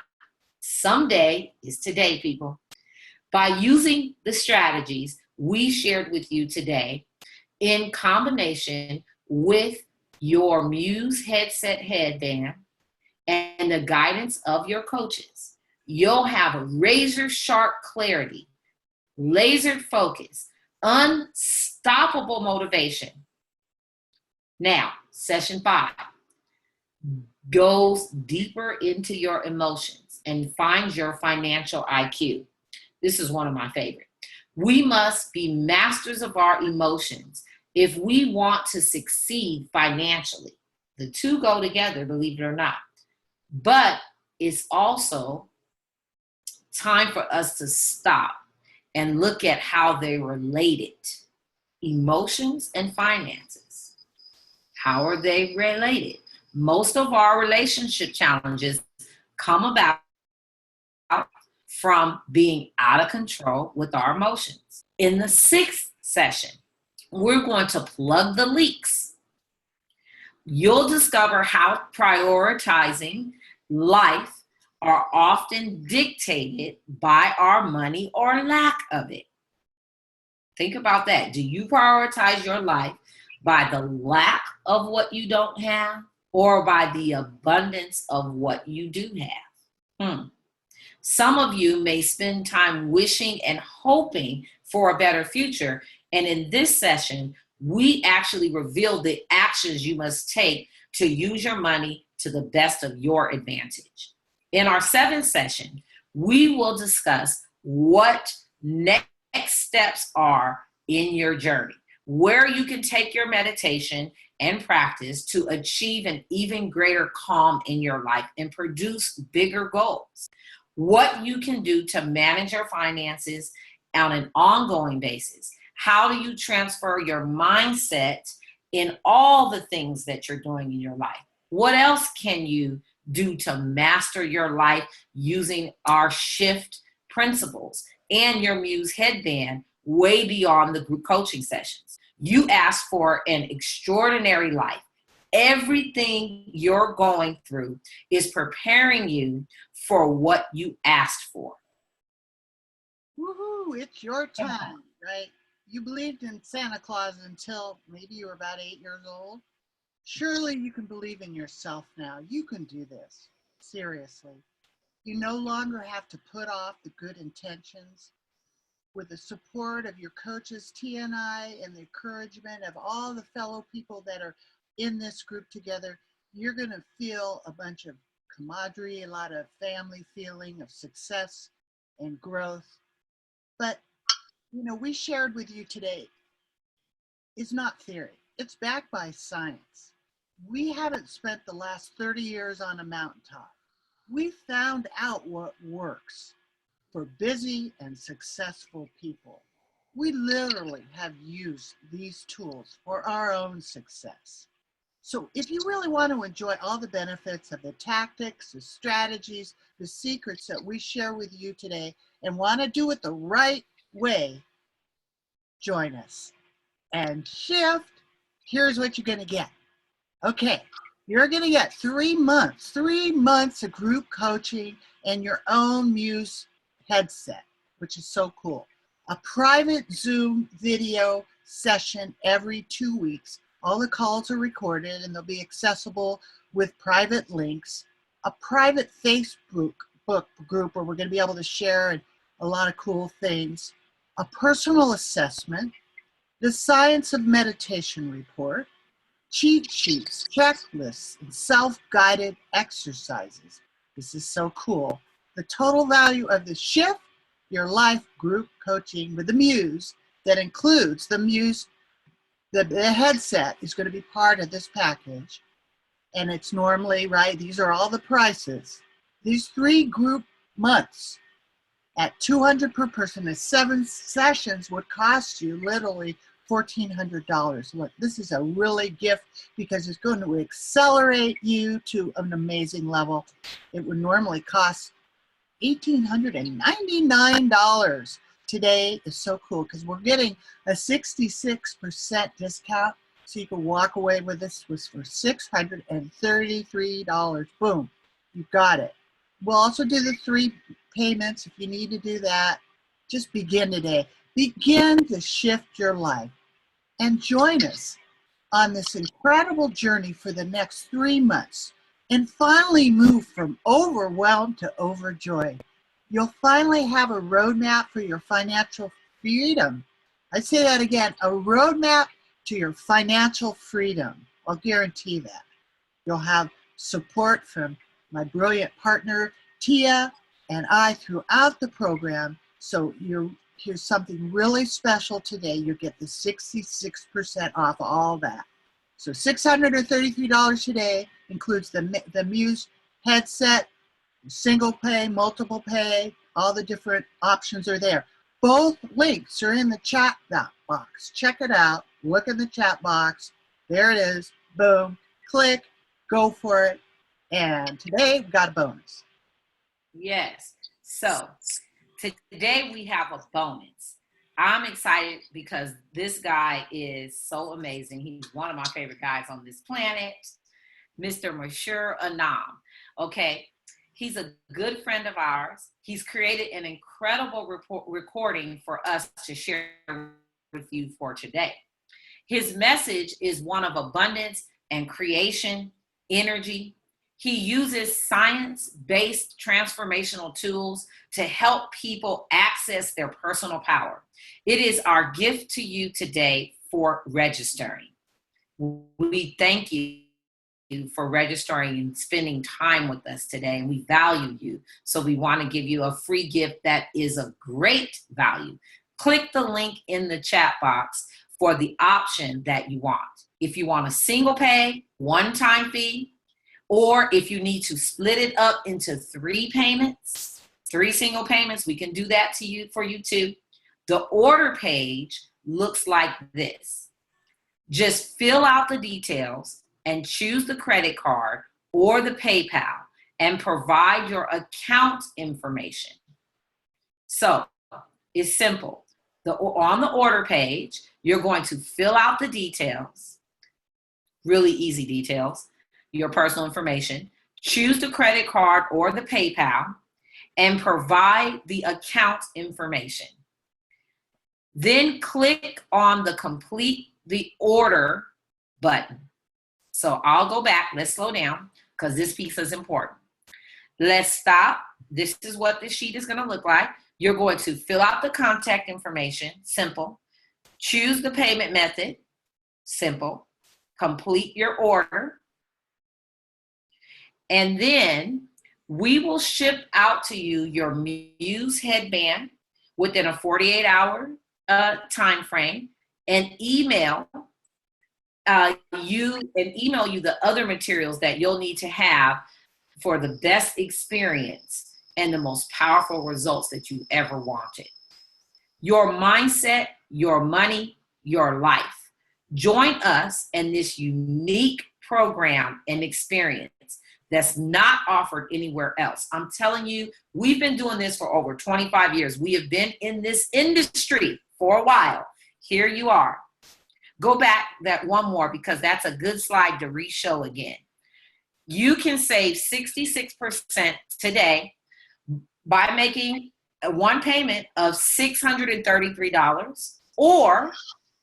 Someday is today, people. By using the strategies we shared with you today in combination with your Muse headset headband and the guidance of your coaches, you'll have razor sharp clarity, laser focus, unstoppable motivation. Now, session 5 goes deeper into your emotions and finds your financial IQ. This is one of my favorites. We must be masters of our emotions if we want to succeed financially. The two go together, believe it or not. But it's also time for us to stop and look at how they're related. Emotions and finances. How are they related? Most of our relationship challenges come about from being out of control with our emotions. In the 6th session, we're going to plug the leaks. You'll discover how prioritizing life are often dictated by our money or lack of it. Think about that. Do you prioritize your life by the lack of what you don't have or by the abundance of what you do have? Some of you may spend time wishing and hoping for a better future. And in this session, we actually reveal the actions you must take to use your money to the best of your advantage. In our 7th session, we will discuss what next steps are in your journey, where you can take your meditation and practice to achieve an even greater calm in your life and produce bigger goals. What you can do to manage your finances on an ongoing basis. How do you transfer your mindset in all the things that you're doing in your life? What else can you do to master your life using our shift principles and your Muse headband way beyond the group coaching sessions? You asked for an extraordinary life. Everything you're going through is preparing you for what you asked for. Woohoo, it's your time, right? You believed in Santa Claus until maybe you were about 8 years old. Surely you can believe in yourself now. You can do this. Seriously. You no longer have to put off the good intentions. With the support of your coaches, T and I, and the encouragement of all the fellow people that are in this group together, you're going to feel a bunch of camaraderie, a lot of family feeling of success and growth. But, you know, we shared with you today is not theory. It's backed by science. We haven't spent the last 30 years on a mountaintop. We found out what works for busy and successful people. We literally have used these tools for our own success. So if you really want to enjoy all the benefits of the tactics, the strategies, the secrets that we share with you today and want to do it the right way, join us. And shift, here's what you're going to get. Okay, you're going to get 3 months of group coaching and your own Muse headset, which is so cool. A private Zoom video session every 2 weeks. All the calls are recorded and they'll be accessible with private links. A private Facebook group where we're going to be able to share a lot of cool things. A personal assessment. The Science of Meditation report. Cheat sheets, checklists, and self-guided exercises. This is so cool. The total value of the Shift Your Life group coaching with the Muse that includes the Muse. The headset is going to be part of this package, and it's normally, right, these are all the prices. These 3 group months at $200 per person, the 7 sessions would cost you literally $1,400. Look, this is a really gift because it's going to accelerate you to an amazing level. It would normally cost $1,899. Today is so cool because we're getting a 66% discount. So you can walk away with this was for $633. Boom, you've got it. We'll also do the 3 payments if you need to do that. Just begin today. Begin to shift your life and join us on this incredible journey for the next 3 months and finally move from overwhelmed to overjoyed. You'll finally have a roadmap for your financial freedom. I say that again, a roadmap to your financial freedom. I'll guarantee that. You'll have support from my brilliant partner, Tia, and I throughout the program. So here's something really special today. You get the 66% off all that. So $633 today includes the Muse headset, single pay, multiple pay, all the different options are there. Both links are in the chat box. Check it out. Look in the chat box. There it is. Boom. Click. Go for it. And today we've got a bonus. Yes. So today we have a bonus. I'm excited because this guy is so amazing. He's one of my favorite guys on this planet, Mr. Mashur Anam. Okay. He's a good friend of ours. He's created an incredible recording for us to share with you for today. His message is one of abundance and creation, energy. He uses science-based transformational tools to help people access their personal power. It is our gift to you today for registering. We thank you for registering and spending time with us today, and we value you. So we want to give you a free gift that is of great value. Click the link in the chat box for the option that you want. If you want a single pay, one-time fee, or if you need to split it up into 3 payments, 3 single payments, we can do that for you too. The order page looks like this. Just fill out the details and choose the credit card or the PayPal and provide your account information. So it's simple. On the order page, you're going to fill out the details, really easy details, your personal information, choose the credit card or the PayPal, and provide the account information. Then click on the complete the order button. So I'll go back. Let's slow down because this piece is important. Let's stop. This is what this sheet is going to look like. You're going to fill out the contact information. Simple. Choose the payment method. Simple. Complete your order. And then we will ship out to you your Muse headband within a 48-hour time frame and email you the other materials that you'll need to have for the best experience and the most powerful results that you ever wanted. Your mindset, your money, your life. Join us in this unique program and experience that's not offered anywhere else. I'm telling you, we've been doing this for over 25 years. We have been in this industry for a while. Here you are. Go back that one more because that's a good slide to re-show again. You can save 66% today by making one payment of $633, or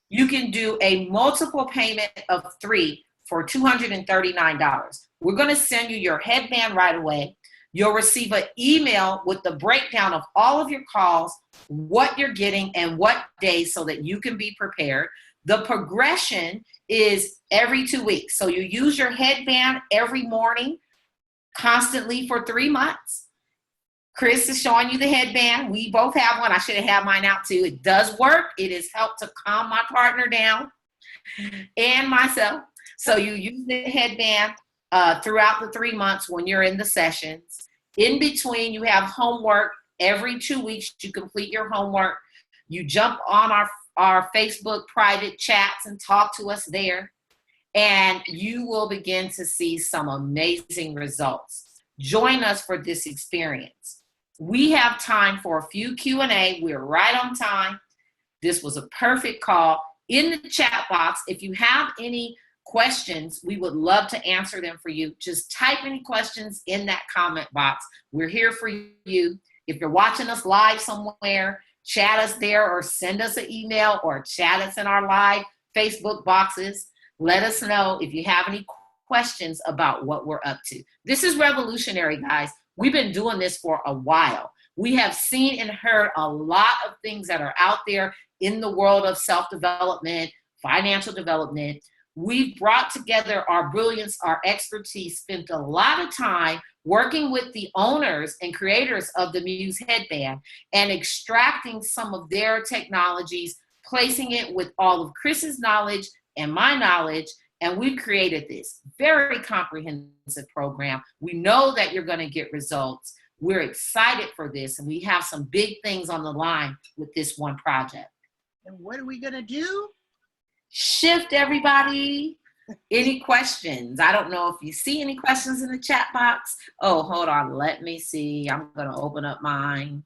you can do a multiple payment of 3 for $239. We're going to send you your headband right away. You'll receive an email with the breakdown of all of your calls, what you're getting, and what days so that you can be prepared. The progression is every 2 weeks. So you use your headband every morning, constantly for 3 months. Kris is showing you the headband. We both have one. I should have had mine out too. It does work. It has helped to calm my partner down and myself. So you use the headband throughout the 3 months when you're in the sessions. In between, you have homework. Every 2 weeks, you complete your homework. You jump on our Facebook private chats and talk to us there. And you will begin to see some amazing results. Join us for this experience. We have time for a few Q&A. We're right on time. This was a perfect call. in the chat box, if you have any questions, we would love to answer them for you. Just type any questions in that comment box. We're here for you. If you're watching us live somewhere, chat us there or send us an email or chat us in our live Facebook boxes. Let us know if you have any questions about what we're up to. This is revolutionary, guys. We've been doing this for a while. We have seen and heard a lot of things that are out there in the world of self-development, financial development. We've brought together our brilliance, our expertise, spent a lot of time working with the owners and creators of the Muse headband and extracting some of their technologies, placing it with all of Kris's knowledge and my knowledge, and we've created this very comprehensive program. We know that you're going to get results. We're excited for this, and we have some big things on the line with this one project. And what are we going to do? Shift, everybody. Any questions? I don't know if you see any questions in the chat box. Oh, hold on. Let me see. I'm going to open up mine.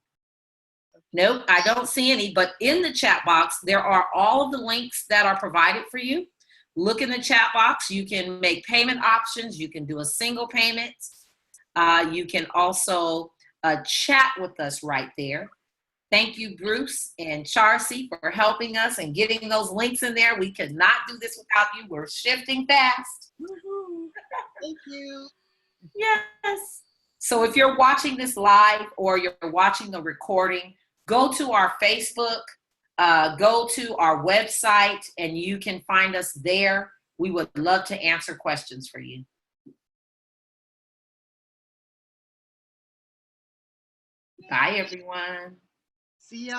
Nope, I don't see any, but in the chat box, there are all of the links that are provided for you. Look in the chat box. You can make payment options. You can do a single payment. You can also chat with us right there. Thank you, Bruce and Charcy, for helping us and getting those links in there. We could not do this without you. We're shifting fast. Woo-hoo. Thank you. Yes. So if you're watching this live or you're watching the recording, go to our Facebook, go to our website, and you can find us there. We would love to answer questions for you. Bye, everyone. See ya.